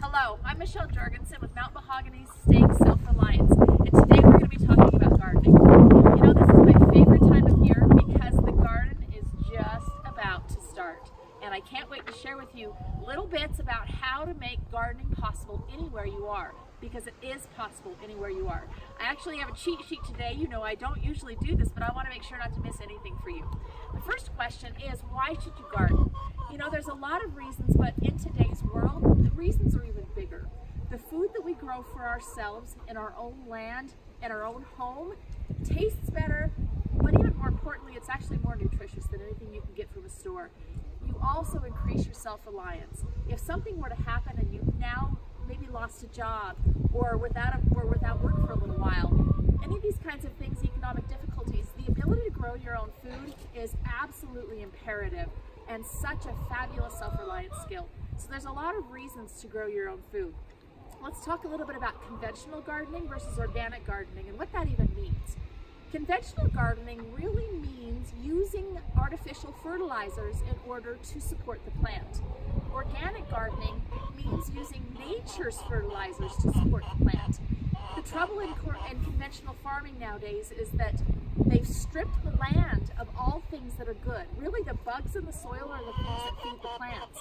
Hello, I'm Michelle Jorgensen with Mount Mahogany's Staying Self-Reliance, and today we're going to be talking about gardening. You know, this is my favorite time of year because the garden is just about to start, and I can't wait to share with you little bits about how to make gardening possible anywhere you are, because it is possible anywhere you are. I actually have a cheat sheet today. You know, I don't usually do this, but I want to make sure not to miss anything for you. The first question is, why should you garden? You know, there's a lot of reasons, but in today's world, the reasons are even bigger. The food that we grow for ourselves in our own land, in our own home, tastes better, but even more importantly, it's actually more nutritious than anything you can get from a store. You also increase your self-reliance. If something were to happen and you now maybe lost a job or without work for a little while, any of these kinds of things, economic difficulties, the ability to grow your own food is absolutely imperative and such a fabulous self-reliance skill. So there's a lot of reasons to grow your own food. Let's talk a little bit about conventional gardening versus organic gardening and what that even means. Conventional gardening really means using artificial fertilizers in order to support the plant. Organic gardening means using nature's fertilizers to support the plant. The trouble in conventional farming nowadays is that they've stripped the land of all things that are good. Really, the bugs in the soil are the things that feed the plants.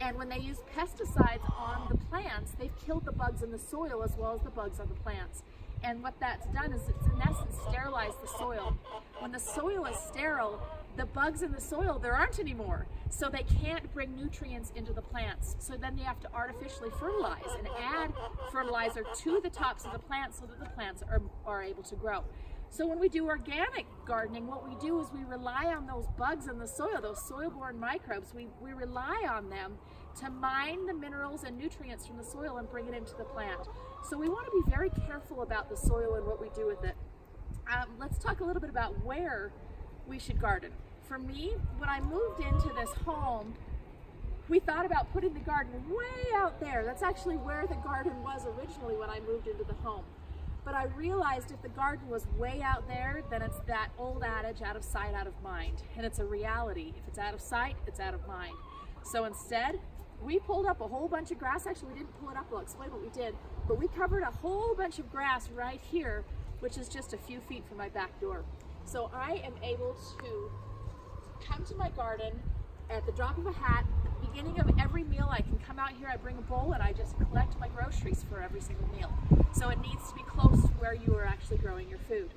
And when they use pesticides on the plants, they've killed the bugs in the soil as well as the bugs on the plants. And what that's done is it's in essence sterilized the soil. When the soil is sterile, the bugs in the soil, there aren't anymore. So they can't bring nutrients into the plants. So then they have to artificially fertilize and add fertilizer to the tops of the plants so that the plants are able to grow. So when we do organic gardening, what we do is we rely on those bugs in the soil, those soil-borne microbes. We rely on them to mine the minerals and nutrients from the soil and bring it into the plant. So we want to be very careful about the soil and what we do with it. Let's talk a little bit about where we should garden. For me, when I moved into this home, we thought about putting the garden way out there. That's actually where the garden was originally when I moved into the home. But I realized if the garden was way out there, then it's that old adage, out of sight, out of mind. And it's a reality. If it's out of sight, it's out of mind. So instead, we pulled up a whole bunch of grass. Actually, we didn't pull it up. I'll explain what we did. But we covered a whole bunch of grass right here, which is just a few feet from my back door. So I am able to come to my garden at the drop of a hat. At the beginning of every meal, I can come out here, I bring a bowl, and I just collect my groceries for every single meal. So it needs to be close to where you are actually growing your food.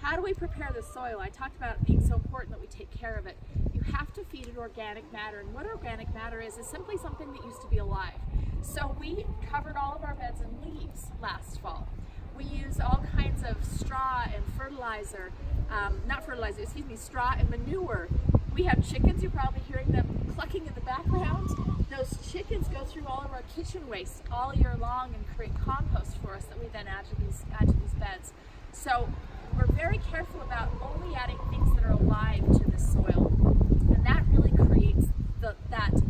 How do we prepare the soil? I talked about it being so important that we take care of it. You have to feed it organic matter, and what organic matter is simply something that used to be alive. So we covered all of our beds in leaves last fall. We used all kinds of straw and fertilizer, straw and manure. We have chickens, you're probably hearing them clucking in the background. Those chickens go through all of our kitchen waste all year long and create compost for us that we then add to these beds. So we're very careful about only adding things that are alive to the soil. And that really creates that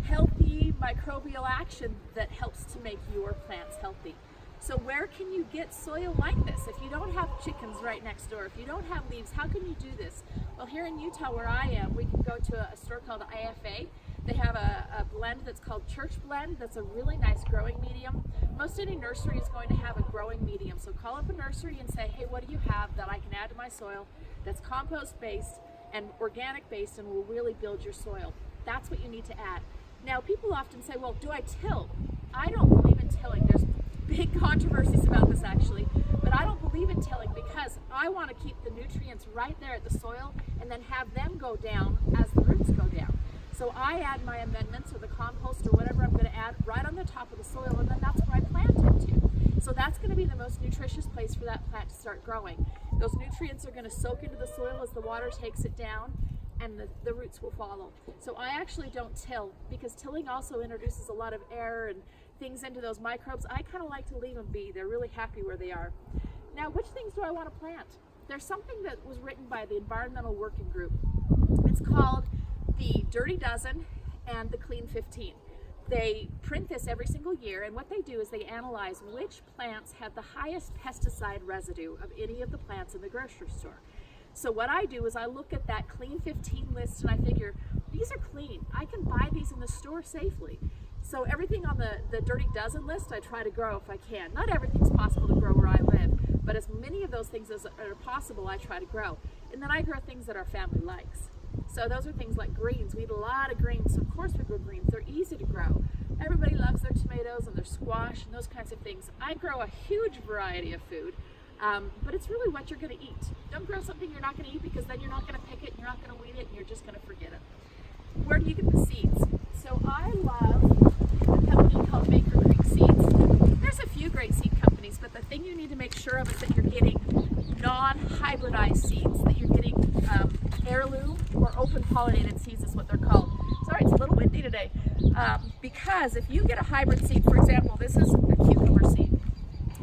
healthy microbial action that helps to make your plants healthy. So where can you get soil like this? If you don't have chickens right next door, if you don't have leaves, how can you do this? Well, here in Utah where I am, we can go to a store called IFA. They have a blend that's called Church Blend that's a really nice growing medium. Most any nursery is going to have a growing medium. So call up a nursery and say, hey, what do you have that I can add to my soil that's compost based and organic based and will really build your soil? That's what you need to add. Now people often say, well, do I till? I don't believe in tilling. There's big controversies about this actually, but I don't believe in tilling because I want to keep the nutrients right there at the soil and then have them go down as the roots go down. So I add my amendments or the compost or whatever I'm going to add right on the top of the soil, and then that's where I plant into. So that's going to be the most nutritious place for that plant to start growing. Those nutrients are going to soak into the soil as the water takes it down, and the roots will follow. So I actually don't till because tilling also introduces a lot of air and things into those microbes. I kind of like to leave them be. They're really happy where they are. Now, which things do I want to plant? There's something that was written by the Environmental Working Group. It's called the Dirty Dozen and the Clean 15. They print this every single year, and what they do is they analyze which plants have the highest pesticide residue of any of the plants in the grocery store. So what I do is I look at that Clean 15 list and I figure, these are clean. I can buy these in the store safely. So everything on the Dirty Dozen list I try to grow if I can. Not everything's possible to grow where I live, but as many of those things as are possible I try to grow. And then I grow things that our family likes. So those are things like greens. We eat a lot of greens, so of course we grow greens. They're easy to grow. Everybody loves their tomatoes and their squash and those kinds of things. I grow a huge variety of food, but it's really what you're going to eat. Don't grow something you're not going to eat, because then you're not going to pick it, and you're not going to weed it, and you're just going to forget it. Where do you get the seeds? So I love a company called Baker Creek Seeds. There's a few great seed companies, but the thing you need to make sure of is that you're getting non-hybridized seeds, that you're getting heirloom or open pollinated seeds is what they're called. Sorry, it's a little windy today. Because if you get a hybrid seed, for example, this is a cucumber seed.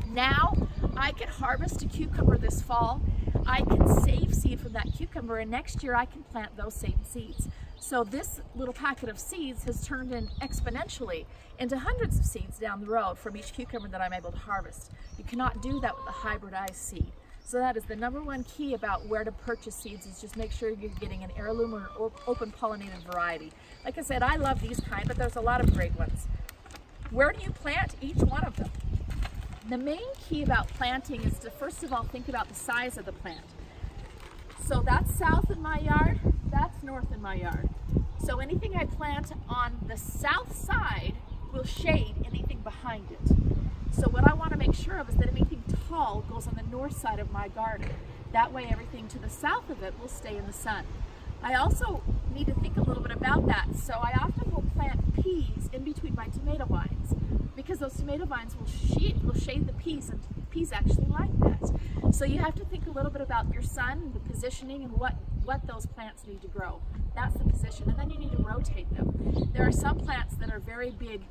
Now I can harvest a cucumber this fall. I can save seed from that cucumber, and next year I can plant those same seeds. So this little packet of seeds has turned in exponentially into hundreds of seeds down the road from each cucumber that I'm able to harvest. You cannot do that with a hybridized seed. So that is the number one key about where to purchase seeds, is just make sure you're getting an heirloom or open pollinated variety. Like I said, I love these kind, but there's a lot of great ones. Where do you plant each one of them? The main key about planting is to first of all think about the size of the plant. So that's south in my yard, that's north in my yard. So anything I plant on the south side will shade anything behind it. So what I want to make sure of is that anything tall goes on the north side of my garden. That way everything to the south of it will stay in the sun. I also need to think a little bit about that. So I often will plant peas in between my tomato vines, because those tomato vines will shade the peas, and peas actually like that. So you have to think a little bit about your sun, the positioning, and what those plants need to grow. That's the position, and then you need to rotate them. There are some plants that are very big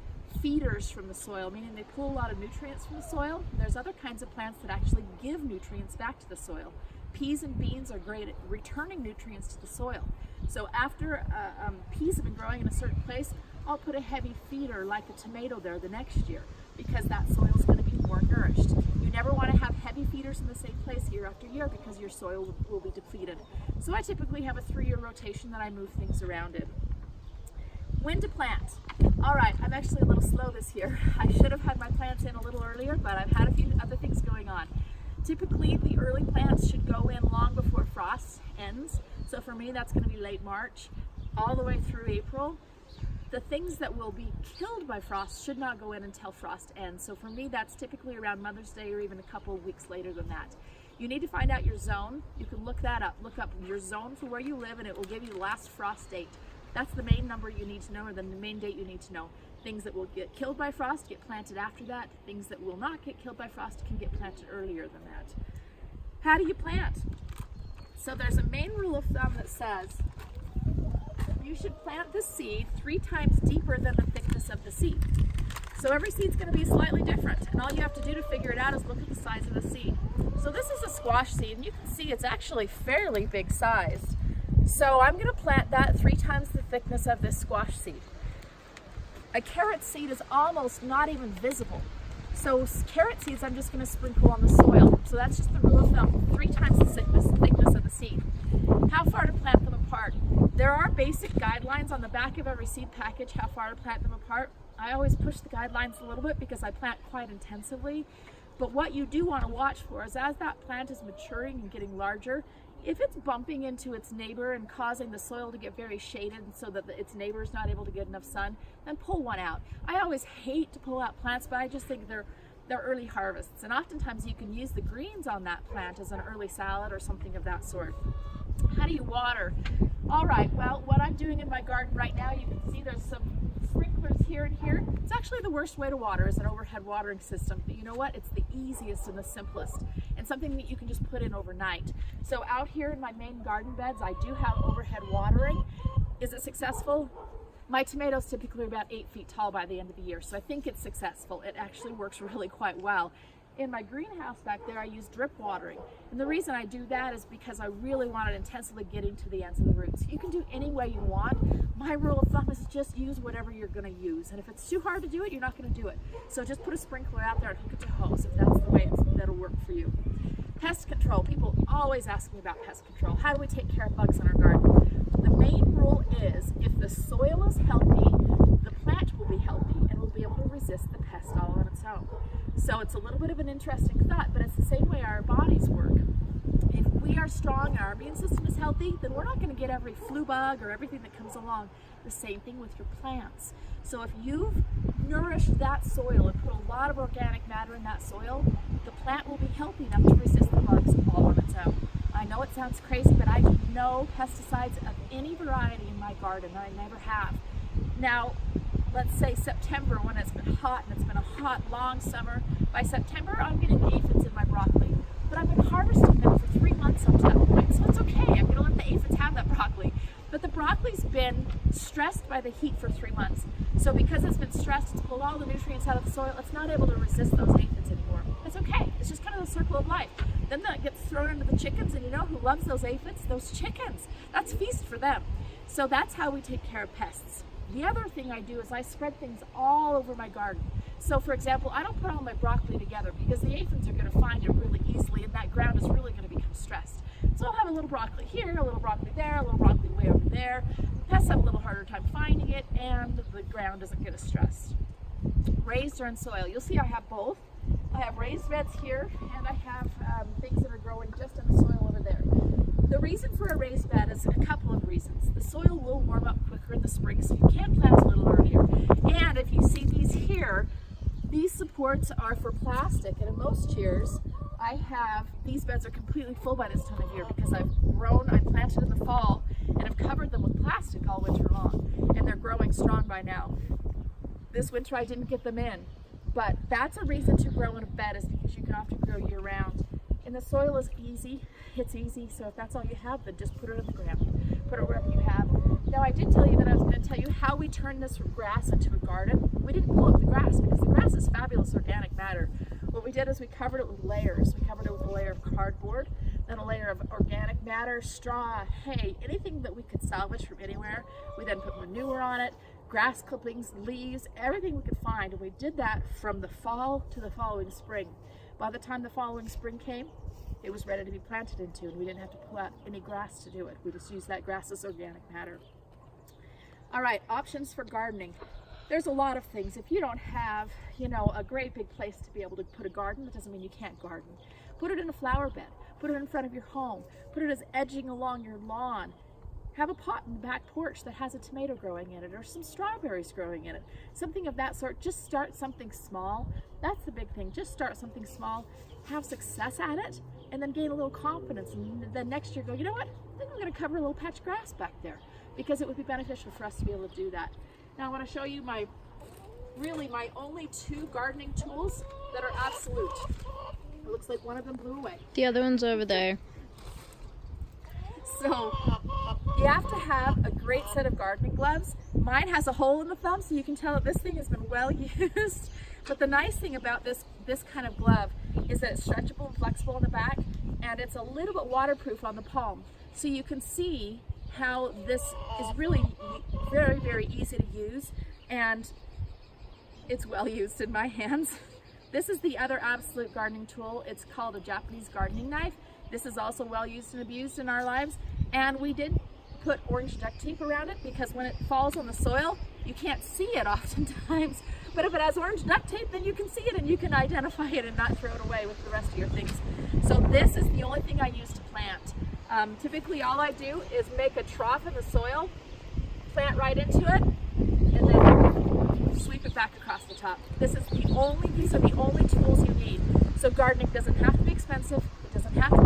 feeders from the soil, meaning they pull a lot of nutrients from the soil. There's other kinds of plants that actually give nutrients back to the soil. Peas and beans are great at returning nutrients to the soil. So after peas have been growing in a certain place, I'll put a heavy feeder like a tomato there the next year, because that soil is going to be more nourished. You never want to have heavy feeders in the same place year after year, because your soil will be depleted. So I typically have a 3-year rotation that I move things around in. When to plant? All right, I'm actually a little slow this year. I should have had my plants in a little earlier, but I've had a few other things going on. Typically, the early plants should go in long before frost ends. So for me, that's going to be late March, all the way through April. The things that will be killed by frost should not go in until frost ends. So for me, that's typically around Mother's Day, or even a couple of weeks later than that. You need to find out your zone. You can look that up. Look up your zone for where you live, and it will give you the last frost date. That's the main number you need to know, or the main date you need to know. Things that will get killed by frost get planted after that. Things that will not get killed by frost can get planted earlier than that. How do you plant? So there's a main rule of thumb that says you should plant the seed 3 times deeper than the thickness of the seed. So every seed's going to be slightly different, and all you have to do to figure it out is look at the size of the seed. So this is a squash seed, and you can see it's actually fairly big sized. So I'm going to plant that 3 times the thickness of this squash seed. A carrot seed is almost not even visible. So carrot seeds I'm just going to sprinkle on the soil. So that's just the rule of thumb, 3 times the thickness of the seed. How far to plant them apart? There are basic guidelines on the back of every seed package how far to plant them apart. I always push the guidelines a little bit because I plant quite intensively. But what you do want to watch for is, as that plant is maturing and getting larger, if it's bumping into its neighbor and causing the soil to get very shaded so that its neighbor is not able to get enough sun, then pull one out. I always hate to pull out plants, but I just think they're early harvests. And oftentimes you can use the greens on that plant as an early salad or something of that sort. How do you water? All right, well, what I'm doing in my garden right now, you can see there's some sprinklers here and here. It's actually the worst way to water is an overhead watering system. But you know what? It's the easiest and the simplest, and something that you can just put in overnight. So out here in my main garden beds, I do have overhead watering. Is it successful? My tomatoes typically are about 8 feet tall by the end of the year, so I think it's successful. It actually works really quite well. In my greenhouse back there, I use drip watering. And the reason I do that is because I really want it intensively getting to the ends of the roots. You can do any way you want. My rule of thumb is just use whatever you're gonna use. And if it's too hard to do it, you're not gonna do it. So just put a sprinkler out there and hook it to hose if that's the way that'll work for you. Pest control. People always ask me about pest control. How do we take care of bugs in our garden? The main rule is if the soil is healthy, the plant will be healthy. be able to resist the pest all on its own. So it's a little bit of an interesting thought, but it's the same way our bodies work. If we are strong and our immune system is healthy, then we're not going to get every flu bug or everything that comes along. The same thing with your plants. So if you've nourished that soil and put a lot of organic matter in that soil, the plant will be healthy enough to resist the bugs all on its own. I know it sounds crazy, but I do no pesticides of any variety in my garden. I never have. Now, let's say September, when it's been hot and it's been a hot, long summer. By September, I'm getting aphids in my broccoli. But I've been harvesting them for 3 months up to that point, so it's okay. I'm going to let the aphids have that broccoli. But the broccoli's been stressed by the heat for 3 months. So because it's been stressed, it's pulled all the nutrients out of the soil, it's not able to resist those aphids anymore. It's okay. It's just kind of the circle of life. Then that gets thrown into the chickens, and you know who loves those aphids? Those chickens. That's feast for them. So that's how we take care of pests. The other thing I do is I spread things all over my garden. So for example, I don't put all my broccoli together because the aphids are going to find it really easily, and that ground is really going to become stressed. So I'll have a little broccoli here, a little broccoli there, a little broccoli way over there. Pests have a little harder time finding it, and the ground doesn't get as stressed. Raised or in soil. You'll see I have both. I have raised beds here, and I have things that are growing just in the soil over there. The reason for a raised bed is a couple of reasons. The soil will warm up quicker in the spring, so you can plant a little earlier. And if you see these here, these supports are for plastic, and in most years, these beds are completely full by this time of year because I planted in the fall, and I've covered them with plastic all winter long, and they're growing strong by now. This winter I didn't get them in, but that's a reason to grow in a bed, is because you can often grow year round. And the soil is easy, it's easy, so if that's all you have, then just put it in the ground. Put it wherever you have. Now I did tell you that I was going to tell you how we turn this grass into a garden. We didn't pull up the grass because the grass is fabulous organic matter. What we did is we covered it with layers. We covered it with a layer of cardboard, then a layer of organic matter, straw, hay, anything that we could salvage from anywhere. We then put manure on it, grass clippings, leaves, everything we could find, and we did that from the fall to the following spring. By the time the following spring came, it was ready to be planted into, and we didn't have to pull out any grass to do it. We just used that grass as organic matter. All right, options for gardening. There's a lot of things. If you don't have, a great big place to be able to put a garden, that doesn't mean you can't garden. Put it in a flower bed. Put it in front of your home. Put it as edging along your lawn. Have a pot in the back porch that has a tomato growing in it, or some strawberries growing in it. Something of that sort. Just start something small. That's the big thing. Just start something small, have success at it, and then gain a little confidence. And then next year go, you know what? I think I'm going to cover a little patch of grass back there, because it would be beneficial for us to be able to do that. Now I want to show you my only 2 gardening tools that are absolute. It looks like one of them blew away. The other one's over there. So you have to have a great set of gardening gloves. Mine has a hole in the thumb, so you can tell that this thing has been well used. But the nice thing about this kind of glove is that it's stretchable and flexible on the back, and it's a little bit waterproof on the palm. So you can see how this is really very, very easy to use, and it's well used in my hands. This is the other absolute gardening tool. It's called a Japanese gardening knife. This is also well used and abused in our lives, and we did put orange duct tape around it because when it falls on the soil, you can't see it oftentimes. But if it has orange duct tape, then you can see it and you can identify it and not throw it away with the rest of your things. So this is the only thing I use to plant. Typically all I do is make a trough in the soil, plant right into it, and then sweep it back across the top. These are the only tools you need. So gardening doesn't have to be expensive, it doesn't have to